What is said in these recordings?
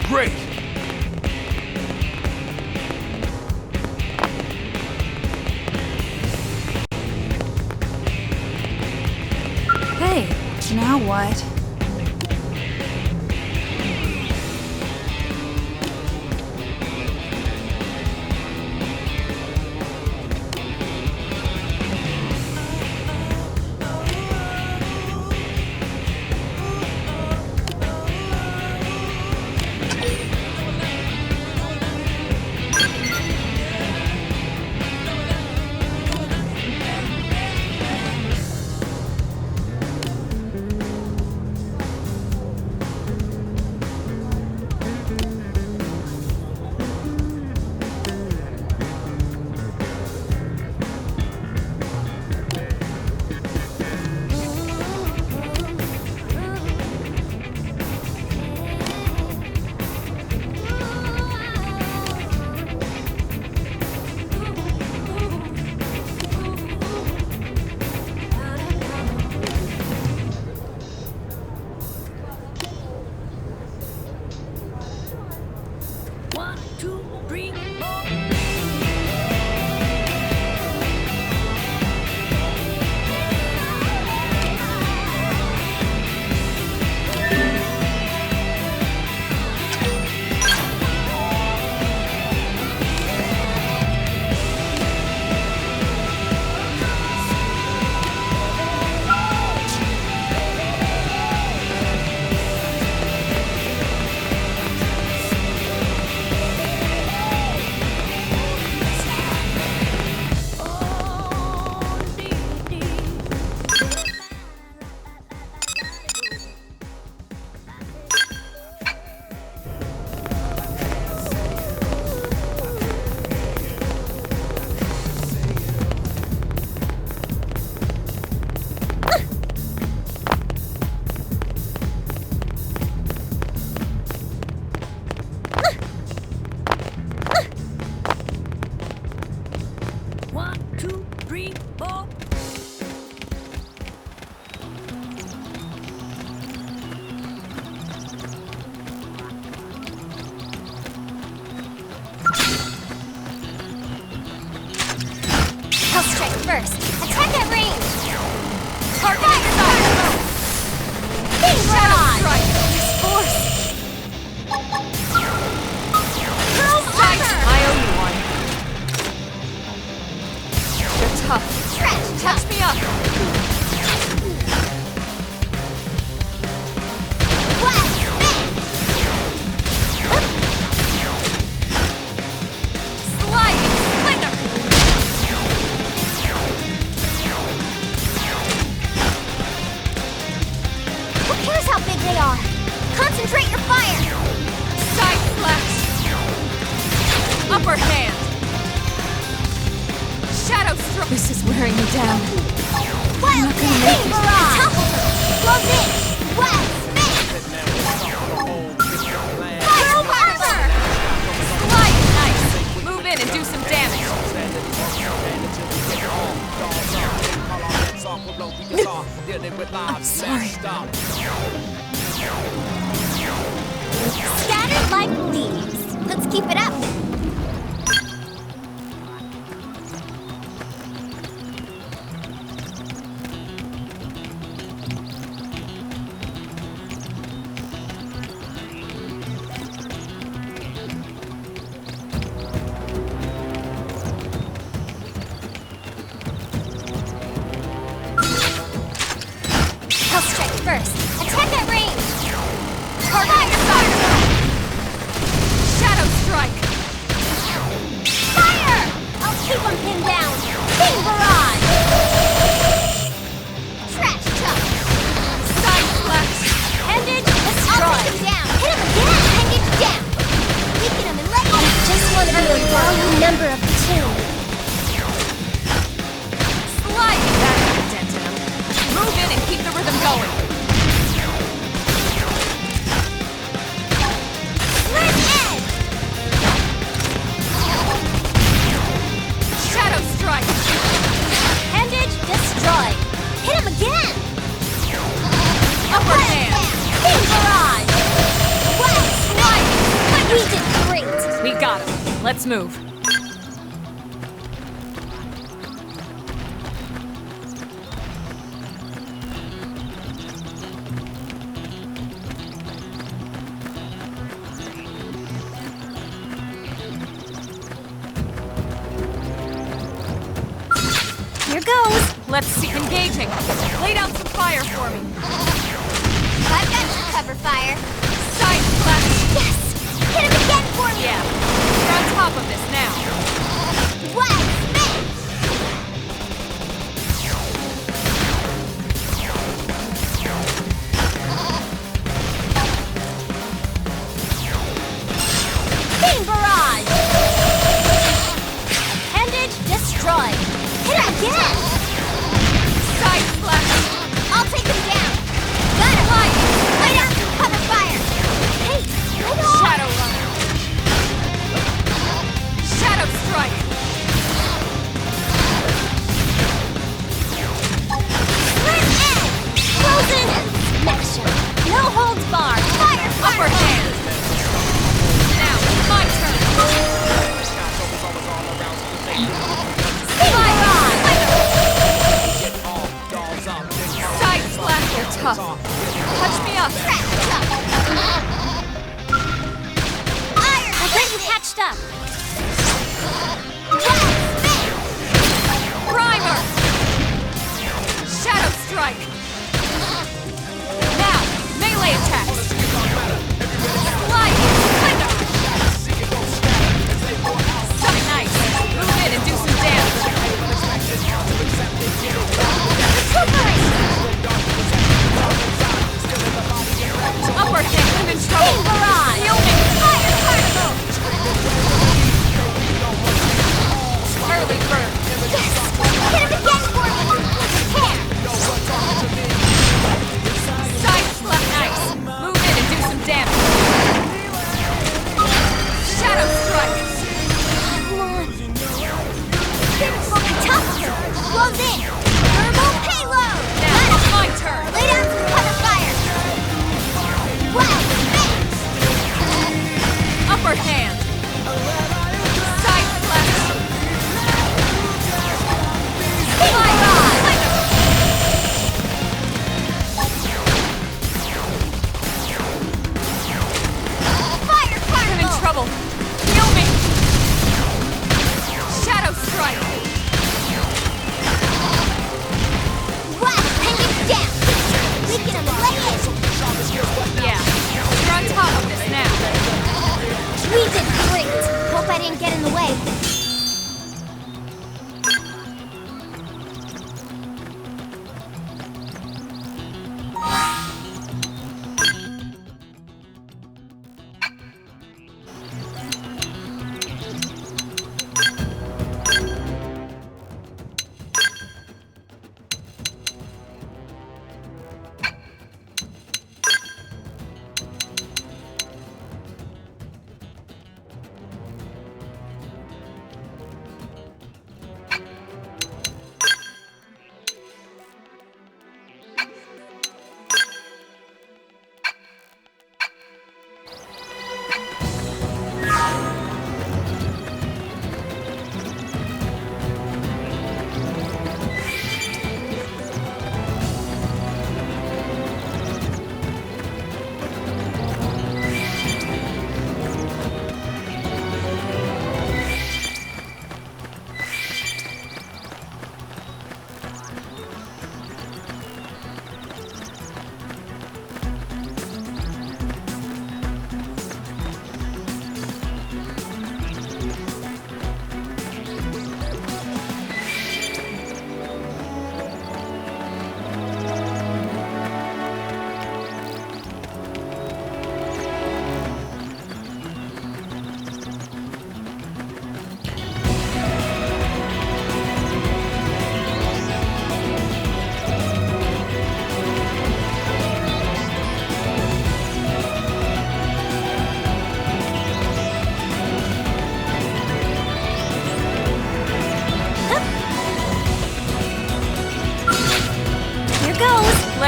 Great! Hey, now what? First, attack at range! Target fire! Big shot! Use force! Girl strike! I owe you one. You're tough. Touch me up! Blast! Sliding splinter! Who cares how big they are? Concentrate your fire! Side slash! Upper hand! Shadow stroke! This is wearing me down. Wild Big Barrage! Close in! West! Fire armor! I'm sorry. Scattered like leaves. Let's keep it up. I'll strike first. Attack at range. Fire! Shadow strike! Fire! I'll keep him pinned down. King barrage. Trash chuck. Side slash! Ended. Destroy. I'll take him down. Hit him again. Ended down. Weaken him and let him. I just want to be a volume number of the tune. Slide! That had a dent in him. Move in and keep the rhythm going. Slit edge. Shadow strike! Ended. Destroy. Hit him again. Upper Let him hand! down. King barrage. Well, slide. We did great. We got him. Let's move. Here goes. Let's see. Engaging. Lay down some fire for me. I've got you cover fire. Side slash! Yes. Hit him again for me. Yeah. We're on top of this now. Well, smash. King barrage. Ended. Destroy. Hit him again. Side slash! I'll take him down. Got him. Lay down some cover fire. Hey, right on. Shadow runner! Shadow strike! Slit edge. Frozen and smash him. No holds barred. Fire, fire. Upper hand! Now, my turn! King barrage. Side slash! You're tough. Touch me up! Iron. I'll get you patched up. Primer! Shadow strike! Now, melee attacks! Slide! Splendor! So nice! Move in and do some damage! Upper hand! I'm in trouble! King barrage. Heal me! Fire particle.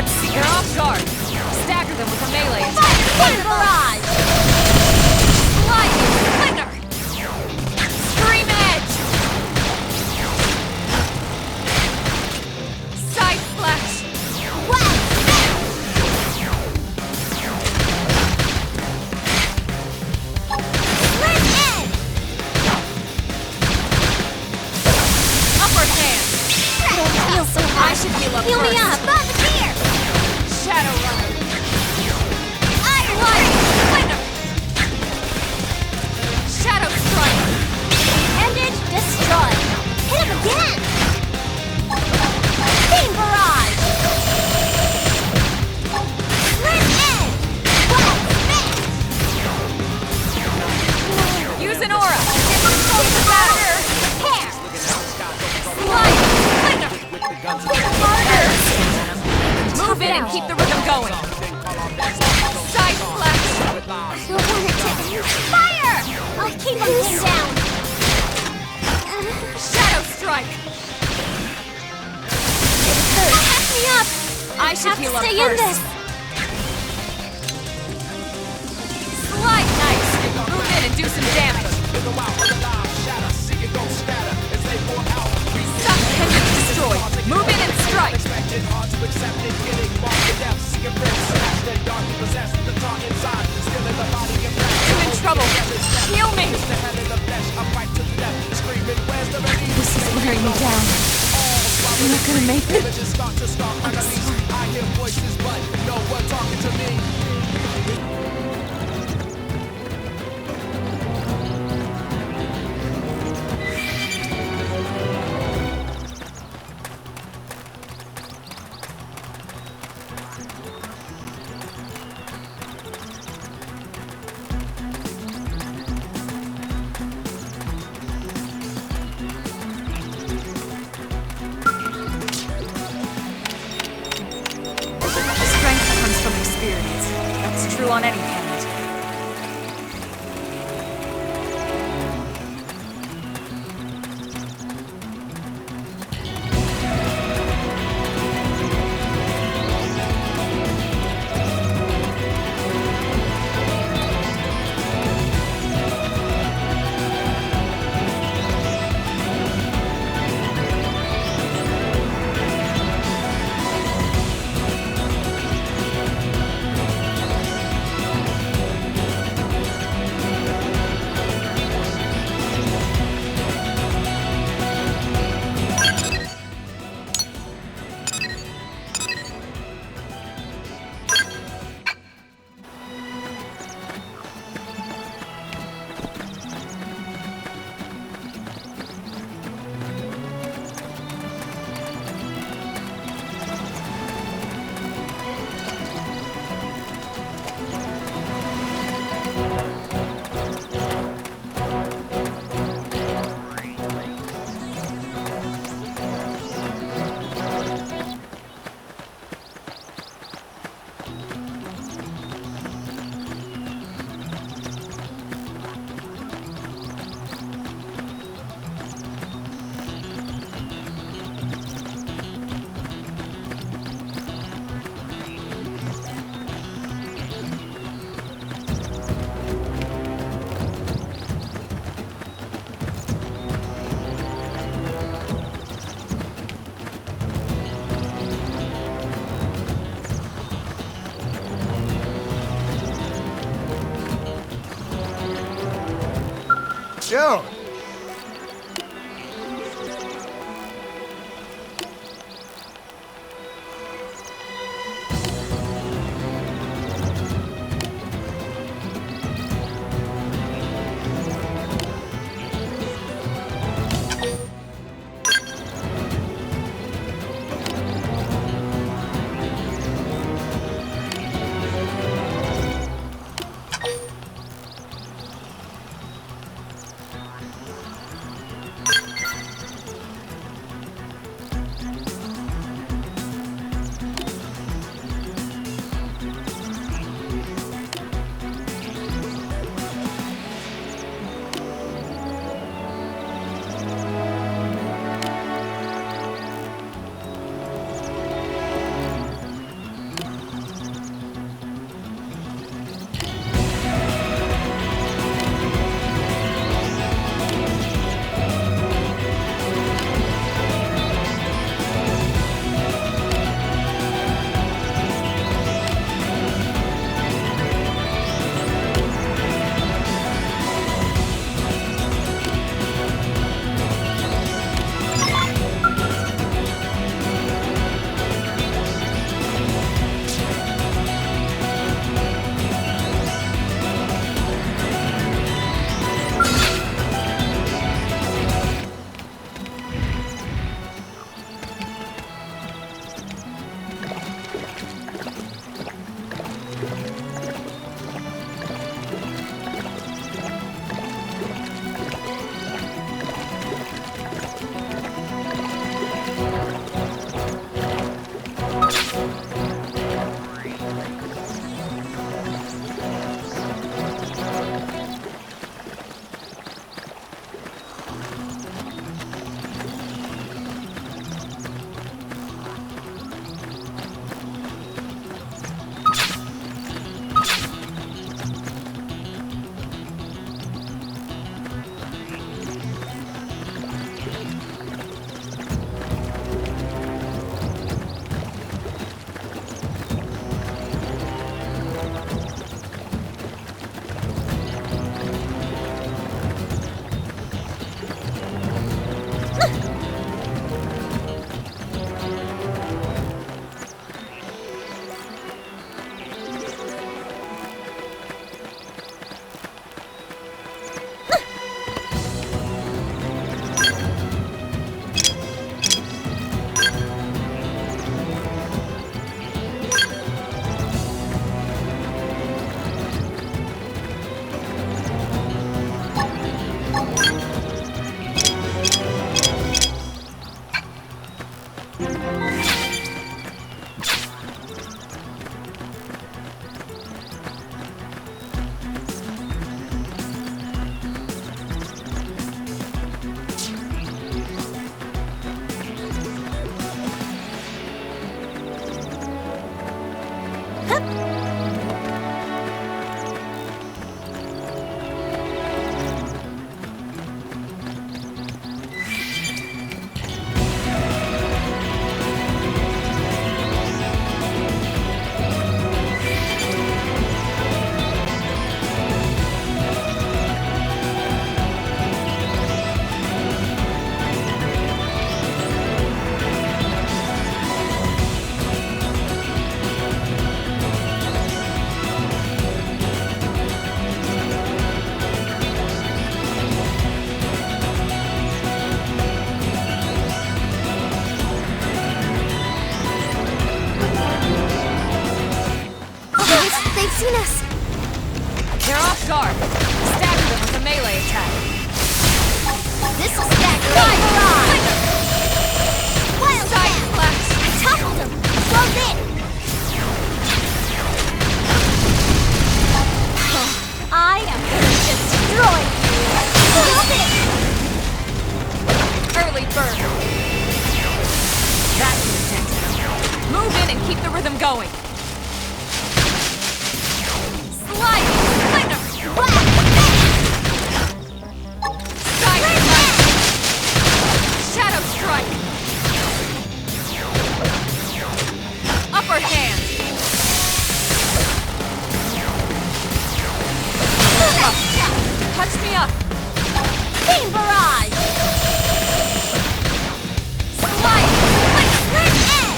Let's see. They're off guard. Stagger them with a melee attack. Fire barrage! Lightning flicker! Scream edge! Side slash! Wow! Slit edge! Upper hand! Don't feel so hot. I should heal up Heal me first. up! Buzz here! Shadow runner! Iron Lightning Flicker! flicker! Shadow strike! Appendage destroyed! Hit him again! Beam barrage! Slit edge! Wow! Smash! Use an aura! Get control of the matter! Hair! Lightning flicker! Hit harder! Move in and keep the rhythm going! Side slash! You'll want it to fire! I'll keep him pinned down! Shadow strike! Back me up! I should heal up Stay first. in this! Slide nice! Move in and do some damage! Suck pendant destroyed! Move in and strike! I'm in trouble! Heal me! This is wearing me down. I'm not gonna make it. I'm sorry. Strength comes from experience. That's true on any planet. Joe! seen us! They're off guard. Stagger them with a melee attack. This will stagger right! Wild Side Stab! flash. I toppled him! Close in! I am gonna destroy you! Use it! Early burn. That's intense. Move in and keep the rhythm going. Slide! Flinger! Whack! Side flash. Shadow strike. Upper hand. Touch me up. Beam barrage! Slide. Slit edge!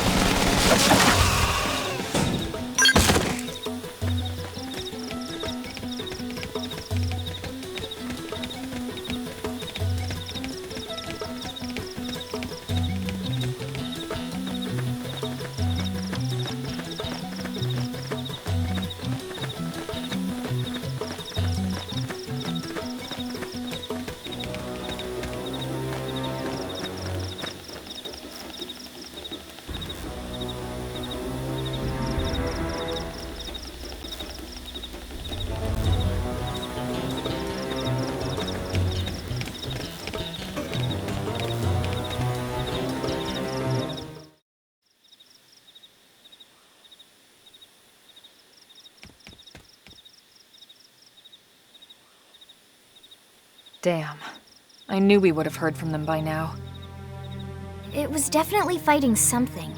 Damn. I knew we would have heard from them by now. It was definitely fighting something.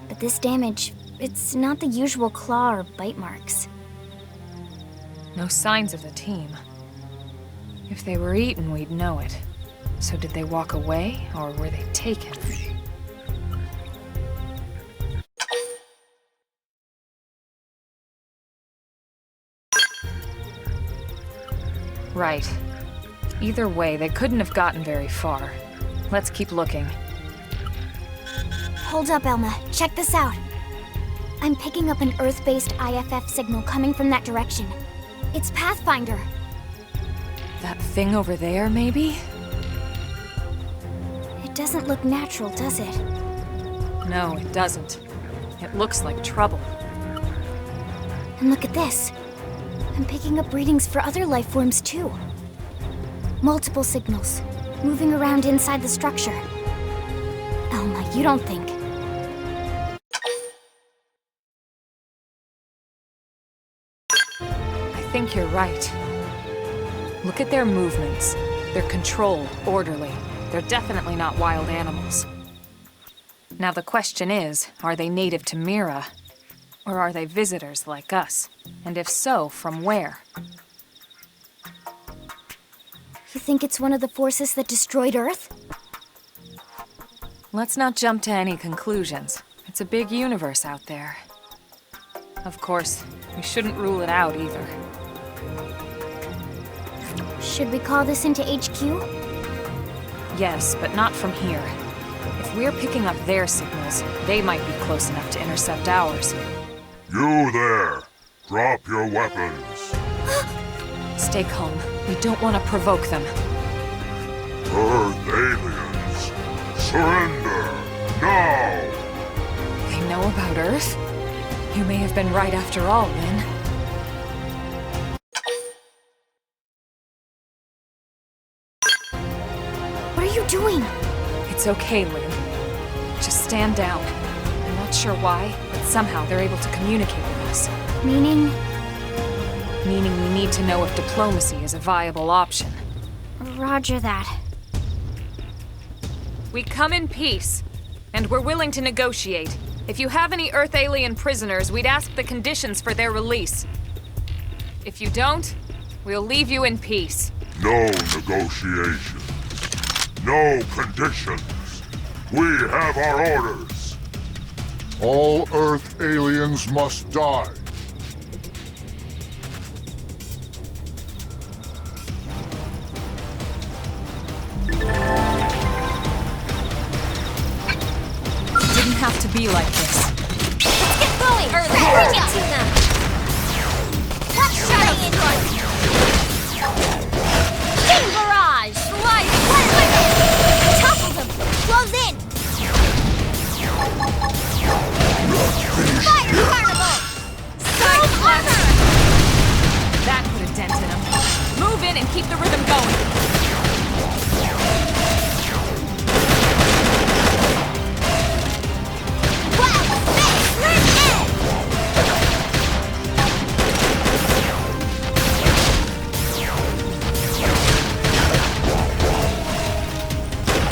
But this damage, it's not the usual claw or bite marks. No signs of the team. If they were eaten, we'd know it. So did they walk away, or were they taken? Right. Either way, they couldn't have gotten very far. Let's keep looking. Hold up, Elma. Check this out. I'm picking up an Earth-based IFF signal coming from that direction. It's Pathfinder. That thing over there, maybe? It doesn't look natural, does it? No, it doesn't. It looks like trouble. And look at this. I'm picking up readings for other life forms, too. Multiple signals, moving around inside the structure. Elma, you don't think... I think you're right. Look at their movements. They're controlled, orderly. They're definitely not wild animals. Now the question is, are they native to Mira? Or are they visitors like us? And if so, from where? You think it's one of the forces that destroyed Earth? Let's not jump to any conclusions. It's a big universe out there. Of course, we shouldn't rule it out either. Should we call this into HQ? Yes, but not from here. If we're picking up their signals, they might be close enough to intercept ours. You there! Drop your weapons! Stay calm. We don't want to provoke them. Earth aliens! Surrender! Now! They know about Earth? You may have been right after all, Lynn. What are you doing? It's okay, Lynn. Just stand down. I'm not sure why, but somehow they're able to communicate with us. Meaning? Meaning we need to know if diplomacy is a viable option. Roger that. We come in peace, and we're willing to negotiate. If you have any Earth alien prisoners, we'd ask the conditions for their release. If you don't, we'll leave you in peace. No negotiations. No conditions. We have our orders. All Earth aliens must die. Didn't have to be like this. Let's get going! Bring it to them! strike! Spin barrage! Slice! Toppled him! Close in! Fire carnival! Side armor! That put a dent in him. Move in and keep the rhythm going. Wow! Spin!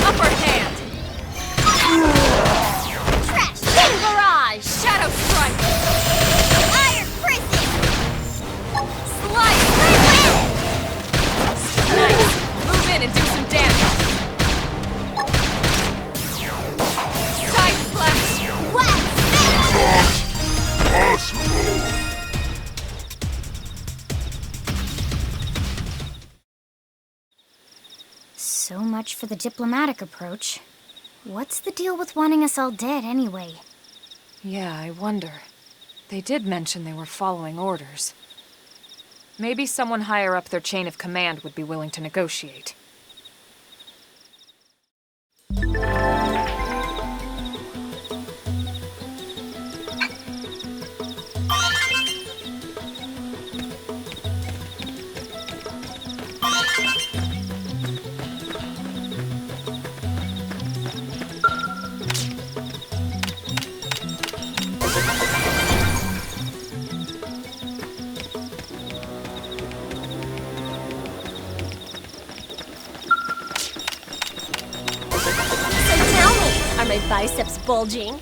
Upper hand! Trash! Spin barrage! Shadow strike! Iron prison! Slice! Nice! Move in and do some damage. Side slash! Wow! Possible. So much for the diplomatic approach. What's the deal with wanting us all dead anyway? Yeah, I wonder. They did mention they were following orders. Maybe someone higher up their chain of command would be willing to negotiate. So tell me, are my biceps bulging?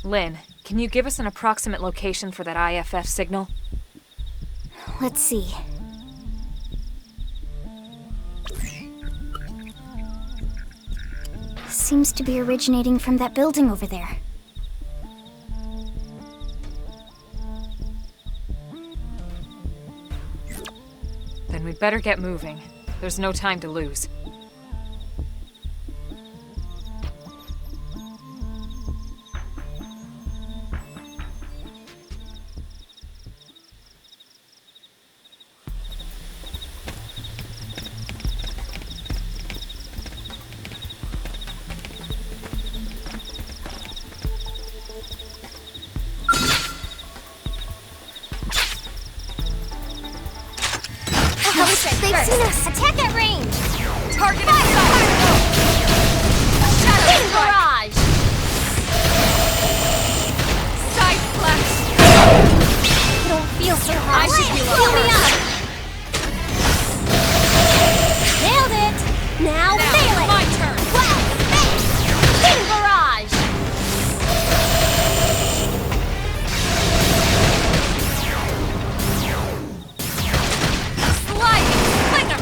Lynn, can you give us an approximate location for that IFF signal? Let's see. Seems to be originating from that building over there. Then we'd better get moving. There's no time to lose. They've seen us! Attack at range! Target Fire inside! carnival! Shadow Spin strike! barrage! Side slash! I don't feel so hot. I should heal Heal me up. Nailed it! Now Now, fail it! my turn! Wow! Spin barrage! Sliding slinger!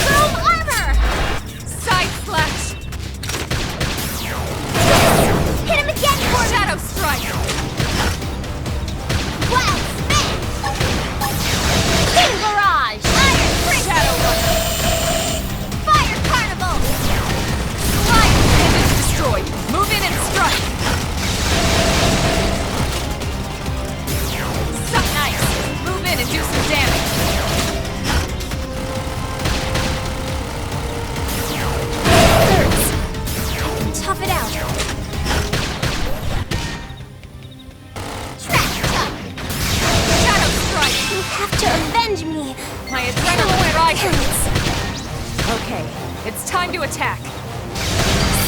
Chrome armor! Side slash! Hit him again, Corbin! Shadow strike! It's time to attack.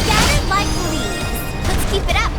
Scattered like leaves. Let's keep it up.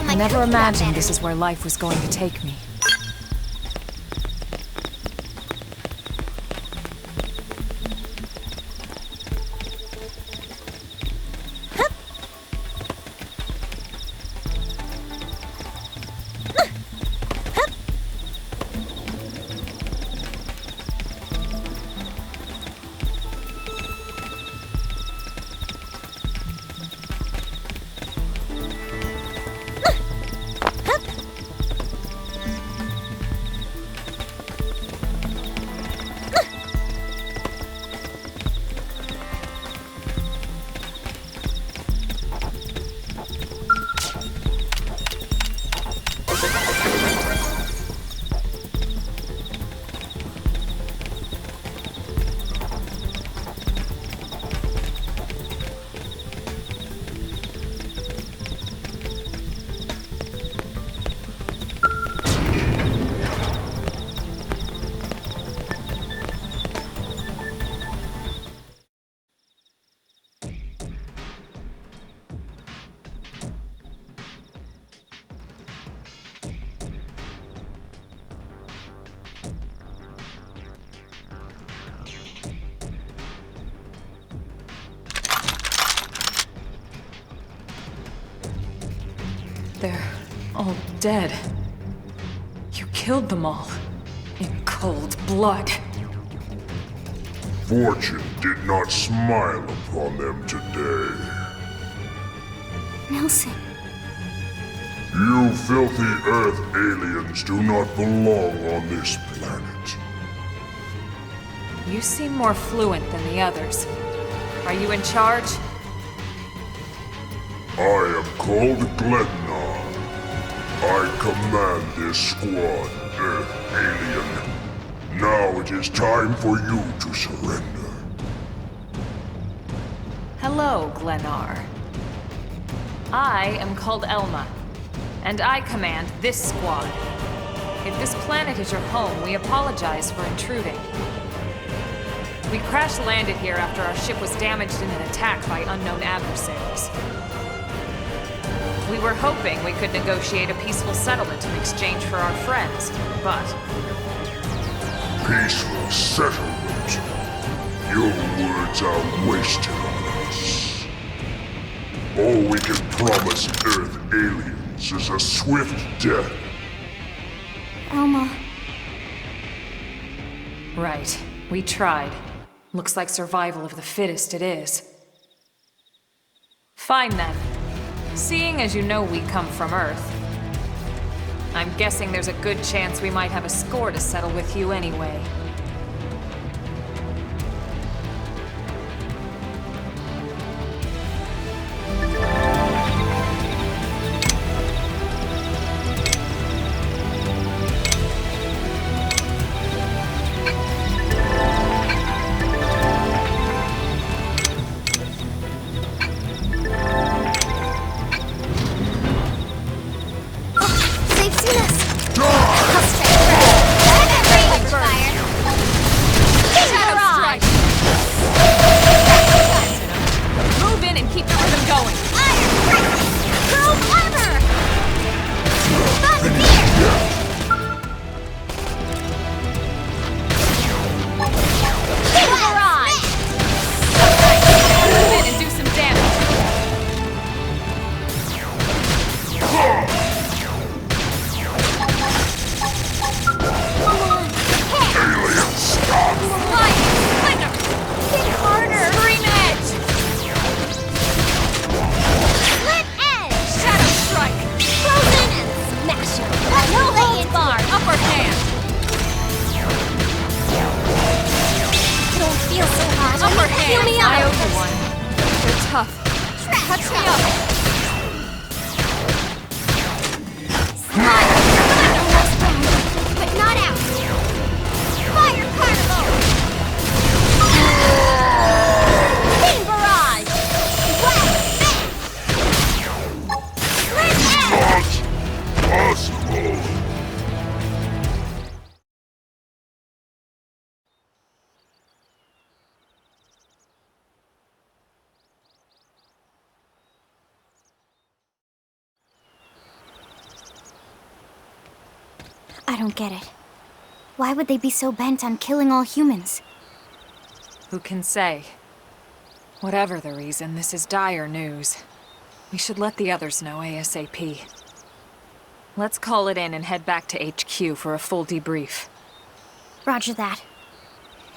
I never imagined this is where life was going to take me. They're all dead. You killed them all. In cold blood. Fortune did not smile upon them today. Nelson. You filthy Earth aliens do not belong on this planet. You seem more fluent than the others. Are you in charge? I am called Glennar. I command this squad, Earth alien. Now it is time for you to surrender. Hello, Glennar. I am called Elma, and I command this squad. If this planet is your home, we apologize for intruding. We crash-landed here after our ship was damaged in an attack by unknown adversaries. We were hoping we could negotiate a peaceful settlement in exchange for our friends, but... Peaceful settlement? Your words are wasted on us. All we can promise Earth aliens is a swift death. Elma. Right. We tried. Looks like survival of the fittest it is. Fine then. Seeing as you know we come from Earth, I'm guessing there's a good chance we might have a score to settle with you anyway. I don't get it. Why would they be so bent on killing all humans? Who can say? Whatever the reason, this is dire news. We should let the others know ASAP. Let's call it in and head back to HQ for a full debrief. Roger that.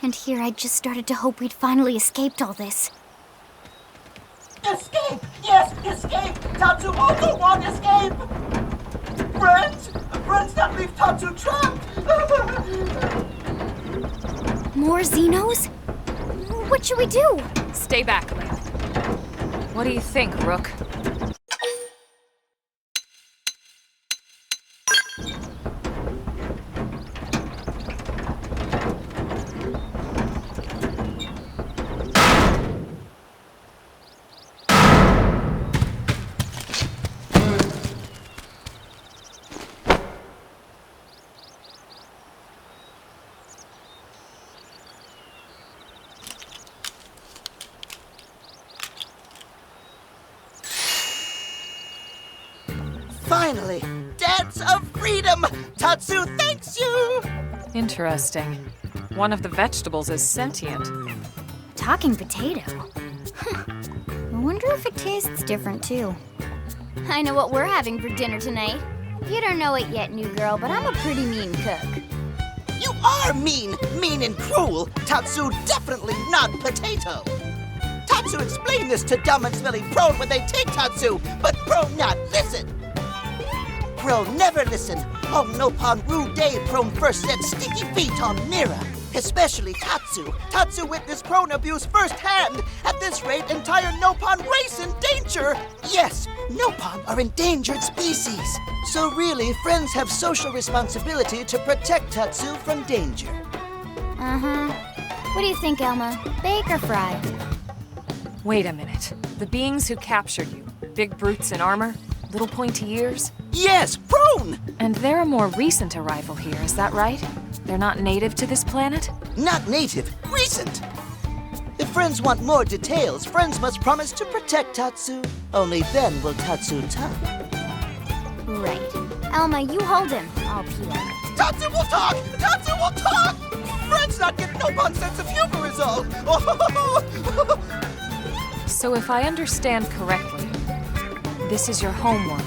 And here I just started to hope we'd finally escaped all this. Escape! Yes, escape! Tatsu also want escape! Friends! Friends that leave Tatsu trapped! More Xenos? What should we do? Stay back, Lynn. What do you think, Rook? Finally! Dance of freedom! Tatsu thanks you! Interesting. One of the vegetables is sentient. Talking potato? Huh. I wonder if it tastes different, too. I know what we're having for dinner tonight. You don't know it yet, new girl, but I'm a pretty mean cook. You are mean! Mean and cruel! Tatsu definitely not potato! Tatsu explained this to dumb and smelly Prone when they take Tatsu, but Prone not listen! Prone never listen. On Nopon Ru Day, Prone first set sticky feet on Mira. Especially Tatsu. Tatsu witnessed Prone abuse firsthand. At this rate, entire Nopon race in danger. Yes, Nopon are endangered species. So really, friends have social responsibility to protect Tatsu from danger. Uh-huh. What do you think, Elma? Bake or fry? Wait a minute. The beings who captured you, big brutes in armor, little pointy ears? Yes, Prone! And they're a more recent arrival here, is that right? They're not native to this planet? Not native, recent. If friends want more details, friends must promise to protect Tatsu. Only then will Tatsu talk. Right. Elma, you hold him. I'll peel. Tatsu will talk! Tatsu will talk! Friends not get Nopon's sense of humor is all. So if I understand correctly, This is your homeworld.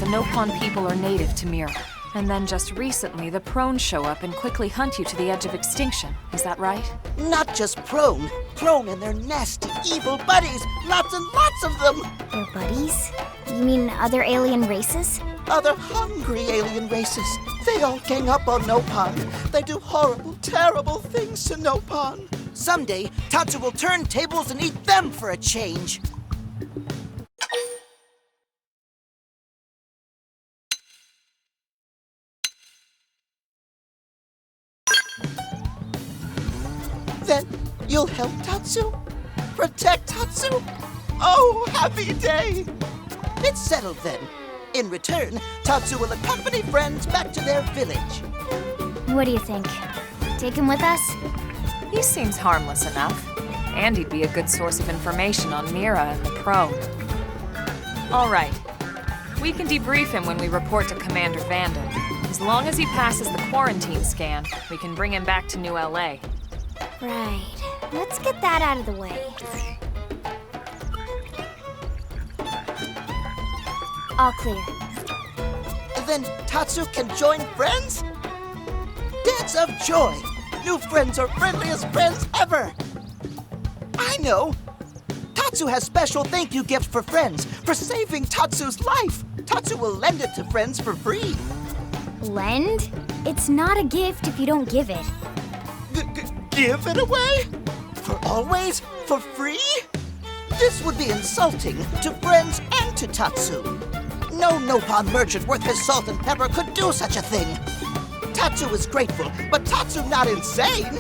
The Nopon people are native to Mira. And then just recently, the Prones show up and quickly hunt you to the edge of extinction. Is that right? Not just Prone. Prone and their nasty, evil buddies. Lots and lots of them. Their buddies? You mean other alien races? Other hungry alien races. They all gang up on Nopon. They do horrible, terrible things to Nopon. Someday, Tatsu will turn tables and eat them for a change. Then you'll help Tatsu? Protect Tatsu? Oh, happy day! It's settled then. In return, Tatsu will accompany friends back to their village. What do you think? Take him with us? He seems harmless enough. And he'd be a good source of information on Mira and the Prone. All right. We can debrief him when we report to Commander Vanden. As long as he passes the quarantine scan, we can bring him back to New LA. Right. Let's get that out of the way. All clear. Then Tatsu can join friends? Dance of joy! New friends are friendliest friends ever! I know! Tatsu has special thank you gifts for friends for saving Tatsu's life! Tatsu will lend it to friends for free. Lend? It's not a gift if you don't give it. Give it away? For always? For free? This would be insulting to friends and to Tatsu. No Nopon merchant worth his salt and pepper could do such a thing. Tatsu is grateful, but Tatsu not insane.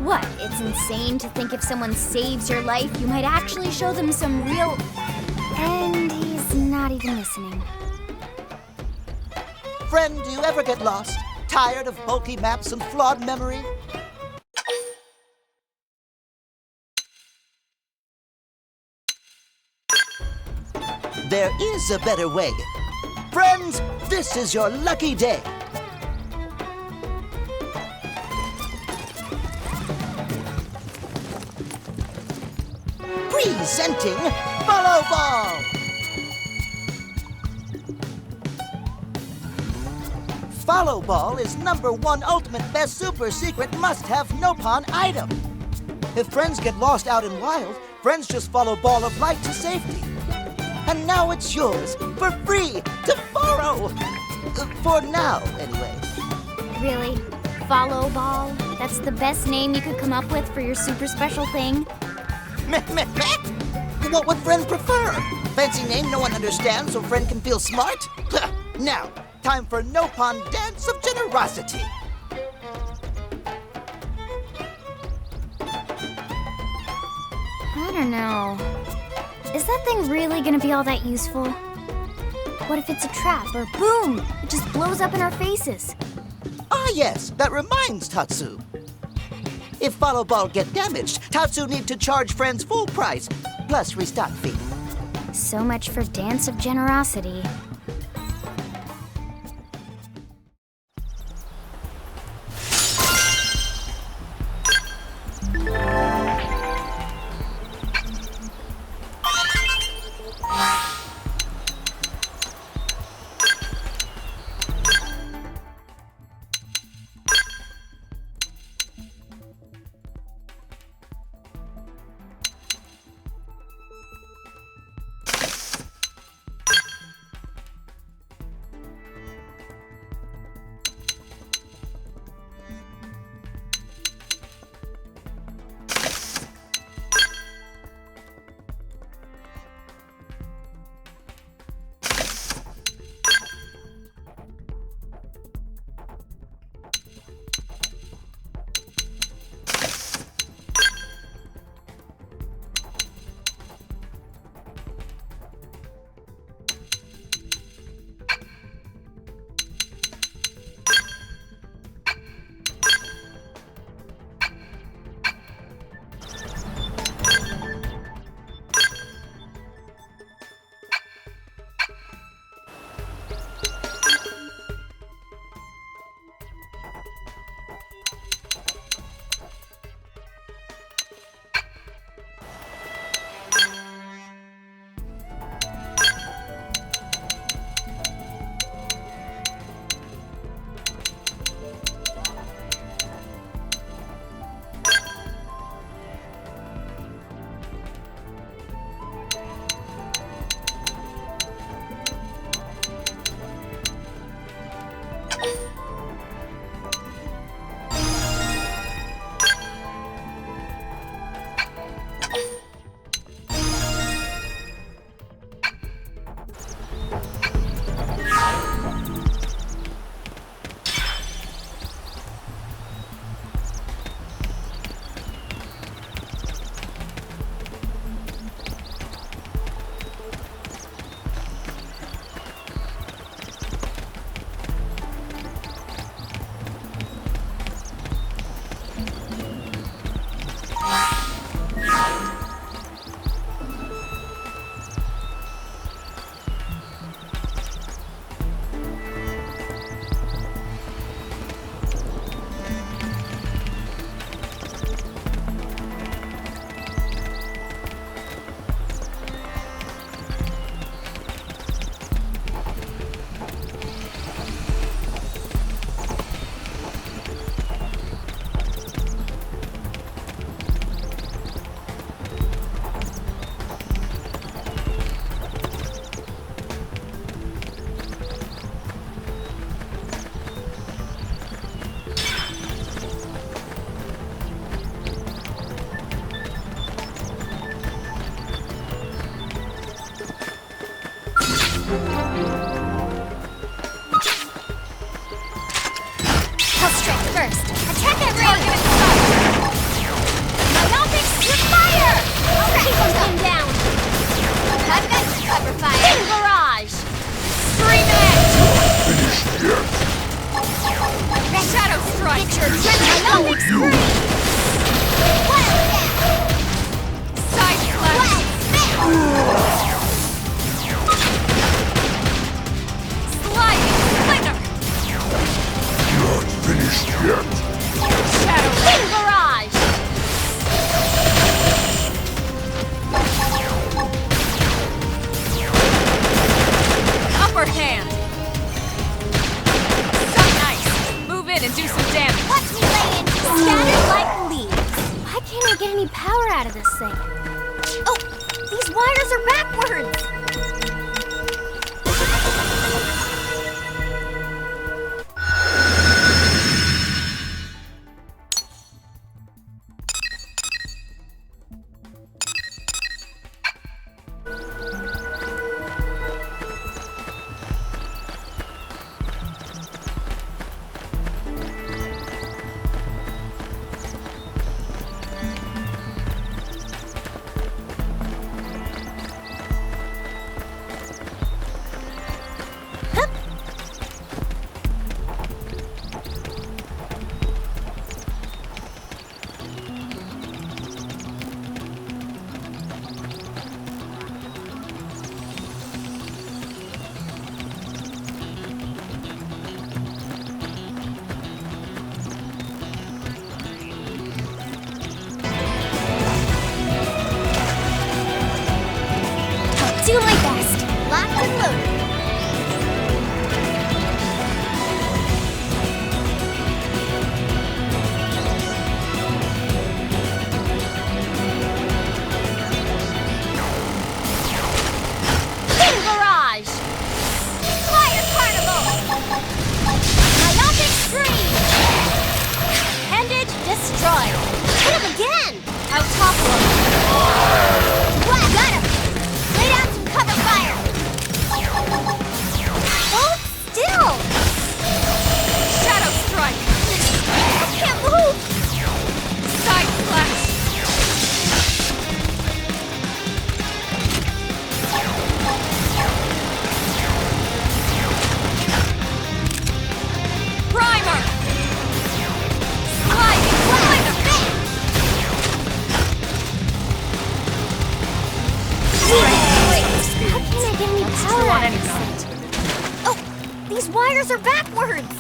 What? It's insane to think if someone saves your life, you might actually show them some real... And he's not even listening. Friend, do you ever get lost? Tired of bulky maps and flawed memory? There is a better way. Friends, this is your lucky day. Presenting Follow Ball! Follow Ball is #1 ultimate best super secret must-have Nopon item. If friends get lost out in wild, friends just follow Ball of Light to safety. And now it's yours, for free, to borrow! For now, anyway. Really? Follow Ball? That's the best name you could come up with for your super special thing? Meh. What would friend prefer? Fancy name no one understands so friend can feel smart? Now, time for Nopon Dance of Generosity. I don't know. Is that thing really gonna be all that useful? What if it's a trap or boom, it just blows up in our faces? Ah yes, that reminds Tatsu. If Follow Ball get damaged, Tatsu need to charge friends full price, plus restock fee. So much for Dance of Generosity. out of this thing. Oh, these wires are backwards! Do my best. Locked and loaded. Boom barrage! Fire carnival! Myopic stream! Appendage destroyed! Hit him again! I'll topple him! What? Got him! Lay down some cover fire! Hold still! Shadow strike! I can't move! Side flash! Primer! Sliding glider! How can I get any power on out of any this note. thing? Oh, these wires are backwards!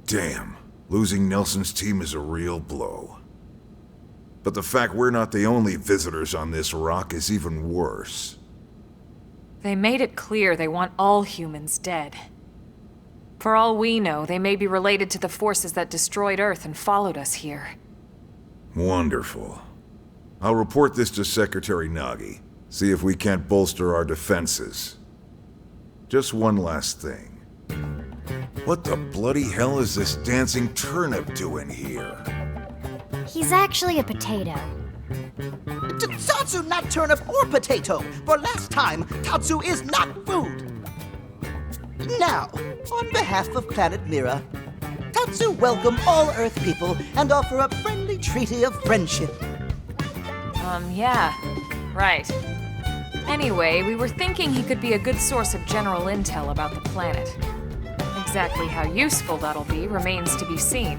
Damn, losing Nelson's team is a real blow. But the fact we're not the only visitors on this rock is even worse. They made it clear they want all humans dead. For all we know, they may be related to the forces that destroyed Earth and followed us here. Wonderful. I'll report this to Secretary Nagi. See if we can't bolster our defenses. Just one last thing. What the bloody hell is this dancing turnip doing here? He's actually a potato. Tatsu, not turnip or potato. For last time, Tatsu is not food. Now, on behalf of Planet Mira, Tatsu welcome all Earth people and offer a friendly treaty of friendship. Yeah. Right. Anyway, we were thinking he could be a good source of general intel about the planet. Exactly how useful that'll be remains to be seen.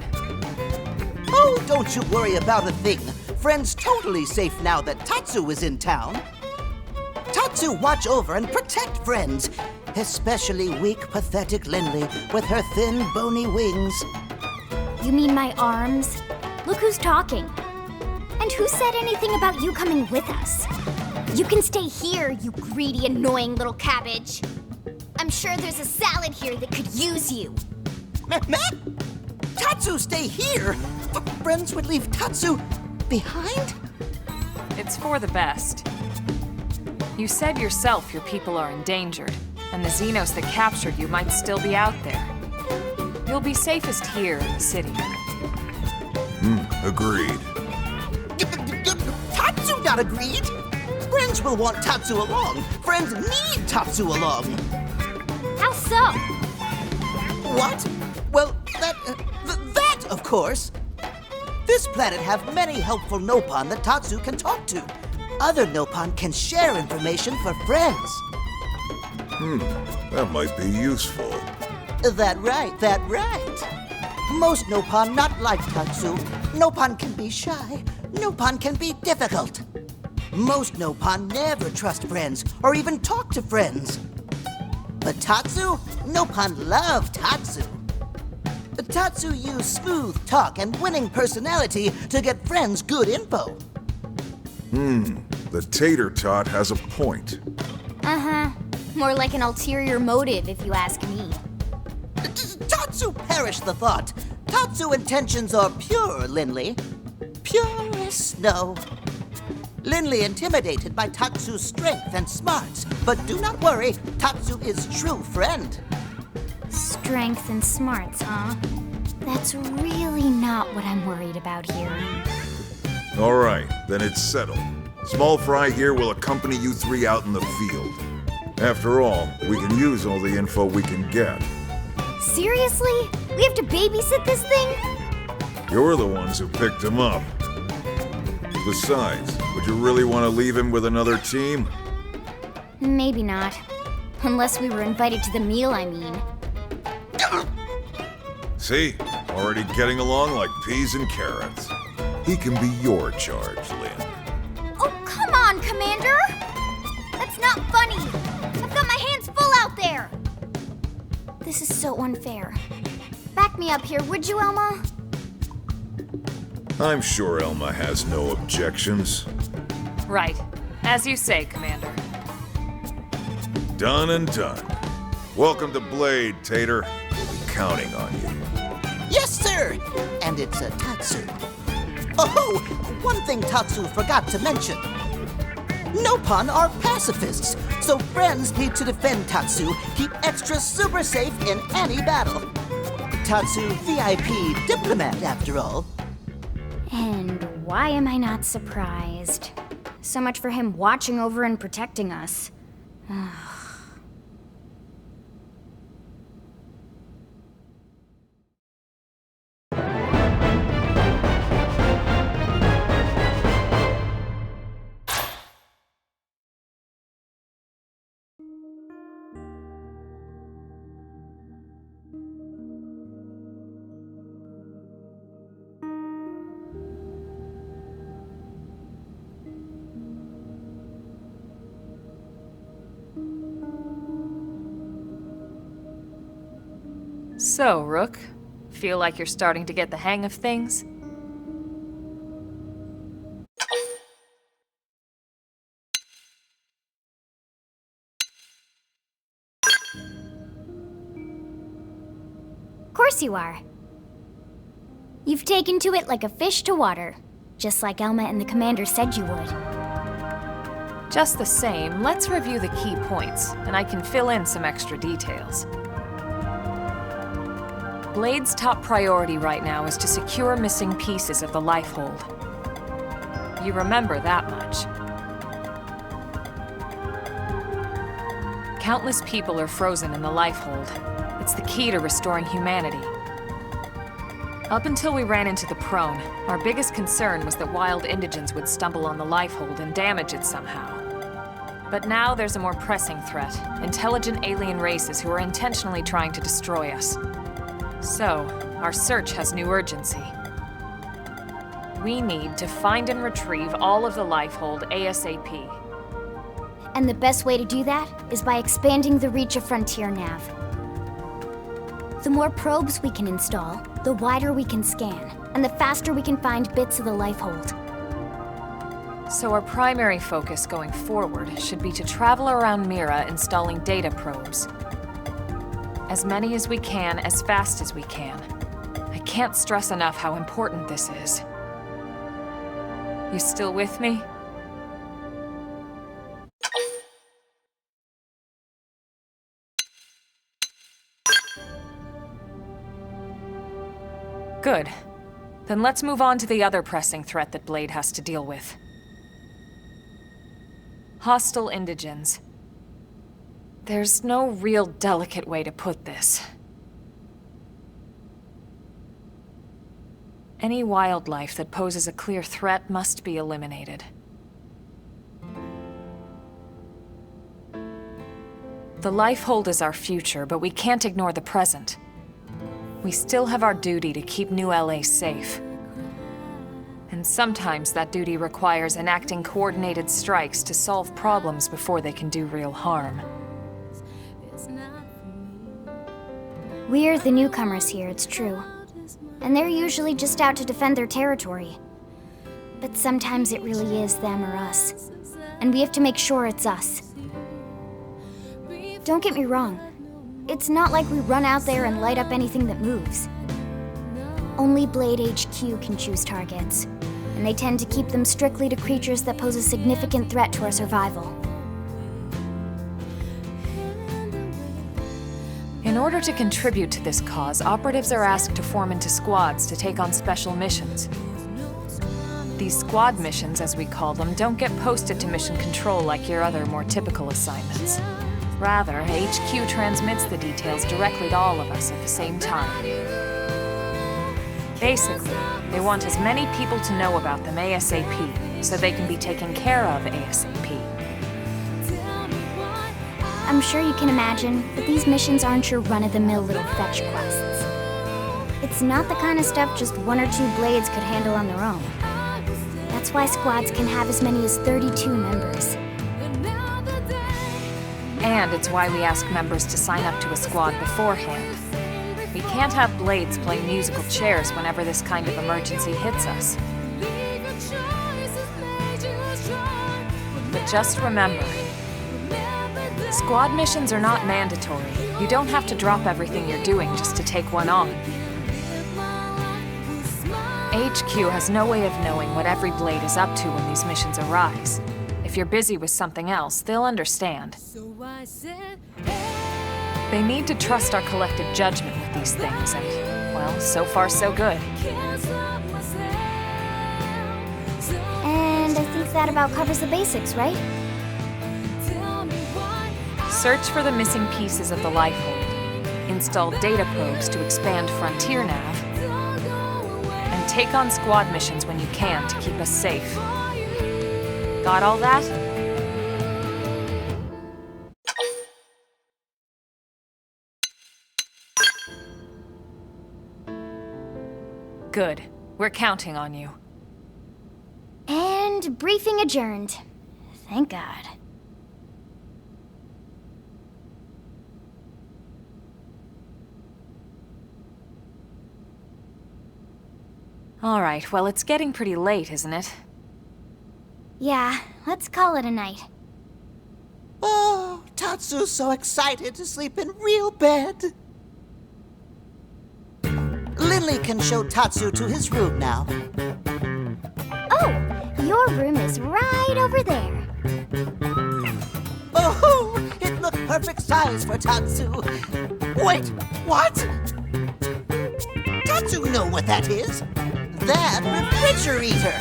Oh, don't you worry about a thing. Friend's totally safe now that Tatsu is in town. Tatsu watch over and protect friends, especially weak, pathetic Linley with her thin, bony wings. You mean my arms? Look who's talking. And who said anything about you coming with us? You can stay here, you greedy, annoying little cabbage. I'm sure there's a salad here that could use you. Tatsu, stay here? Friends would leave Tatsu behind? It's for the best. You said yourself your people are endangered, and the Xenos that captured you might still be out there. You'll be safest here in the city. Agreed. Tatsu not agreed? Friends will want Tatsu along. Friends need Tatsu along. How so? What? Well, that, of course. This planet have many helpful Nopon that Tatsu can talk to. Other Nopon can share information for friends. That might be useful. That right. Most Nopon not like Tatsu. Nopon can be shy. Nopon can be difficult. Most Nopon never trust friends or even talk to friends. But Tatsu? Nopon love Tatsu. Tatsu use smooth talk and winning personality to get friends good info. The tater tot has a point. Uh-huh. More like an ulterior motive, if you ask me. Tatsu perish the thought. Tatsu intentions are pure, Linley. Pure as snow. Linley intimidated by Tatsu's strength and smarts, but do not worry, Tatsu is true friend. Strength and smarts, huh? That's really not what I'm worried about here. All right, then it's settled. Small Fry here will accompany you three out in the field. After all, we can use all the info we can get. Seriously? We have to babysit this thing? You're the ones who picked him up. Besides, would you really want to leave him with another team? Maybe not. Unless we were invited to the meal, I mean. See? Already getting along like peas and carrots. He can be your charge, Lynn. Oh, come on, Commander! That's not funny! I've got my hands full out there! This is so unfair. Back me up here, would you, Elma? I'm sure Elma has no objections. Right. As you say, Commander. Done and done. Welcome to Blade, Tater. We'll be counting on you. Yes, sir! And it's a Tatsu. Oh, one thing Tatsu forgot to mention. Nopon are pacifists, so friends need to defend Tatsu, keep extra super safe in any battle. Tatsu VIP diplomat, after all. And why am I not surprised? So much for him watching over and protecting us. So, Rook, feel like you're starting to get the hang of things? Of course you are. You've taken to it like a fish to water, just like Elma and the Commander said you would. Just the same, let's review the key points, and I can fill in some extra details. Blade's top priority right now is to secure missing pieces of the Lifehold. You remember that much. Countless people are frozen in the Lifehold. It's the key to restoring humanity. Up until we ran into the Prone, our biggest concern was that wild indigents would stumble on the Lifehold and damage it somehow. But now there's a more pressing threat, intelligent alien races who are intentionally trying to destroy us. So, our search has new urgency. We need to find and retrieve all of the Lifehold ASAP. And the best way to do that is by expanding the reach of Frontier Nav. The more probes we can install, the wider we can scan, and the faster we can find bits of the Lifehold. So our primary focus going forward should be to travel around Mira installing data probes. As many as we can, as fast as we can. I can't stress enough how important this is. You still with me? Good. Then let's move on to the other pressing threat that Blade has to deal with. Hostile indigens. There's no real delicate way to put this. Any wildlife that poses a clear threat must be eliminated. The Lifehold is our future, but we can't ignore the present. We still have our duty to keep New LA safe. And sometimes that duty requires enacting coordinated strikes to solve problems before they can do real harm. We're the newcomers here, it's true. And they're usually just out to defend their territory. But sometimes it really is them or us. And we have to make sure it's us. Don't get me wrong. It's not like we run out there and light up anything that moves. Only Blade HQ can choose targets, and they tend to keep them strictly to creatures that pose a significant threat to our survival. In order to contribute to this cause, operatives are asked to form into squads to take on special missions. These squad missions, as we call them, don't get posted to mission control like your other, more typical assignments. Rather, HQ transmits the details directly to all of us at the same time. Basically, they want as many people to know about them ASAP, so they can be taken care of ASAP. I'm sure you can imagine, but these missions aren't your run-of-the-mill little fetch quests. It's not the kind of stuff just one or two Blades could handle on their own. That's why squads can have as many as 32 members. And it's why we ask members to sign up to a squad beforehand. We can't have Blades playing musical chairs whenever this kind of emergency hits us. But just remember, squad missions are not mandatory. You don't have to drop everything you're doing just to take one on. HQ has no way of knowing what every Blade is up to when these missions arise. If you're busy with something else, they'll understand. They need to trust our collective judgment with these things, and, well, so far so good. And I think that about covers the basics, right? Search for the missing pieces of the Lifehold, install data probes to expand Frontier Nav, and take on squad missions when you can to keep us safe. Got all that? Good. We're counting on you. And briefing adjourned. Thank God. All right, well, it's getting pretty late, isn't it? Yeah, let's call it a night. Oh, Tatsu's so excited to sleep in real bed. Lily can show Tatsu to his room now. Oh, your room is right over there. perfect size for Tatsu. Wait, what? Tatsu know what that is. That refrigerator.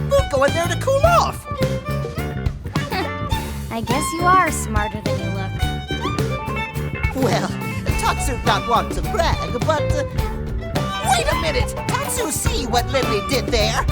We'll go in there to cool off. I guess you are smarter than you look. Well, Tatsu not want to brag, but... wait a minute! Tatsu see what Lily did there?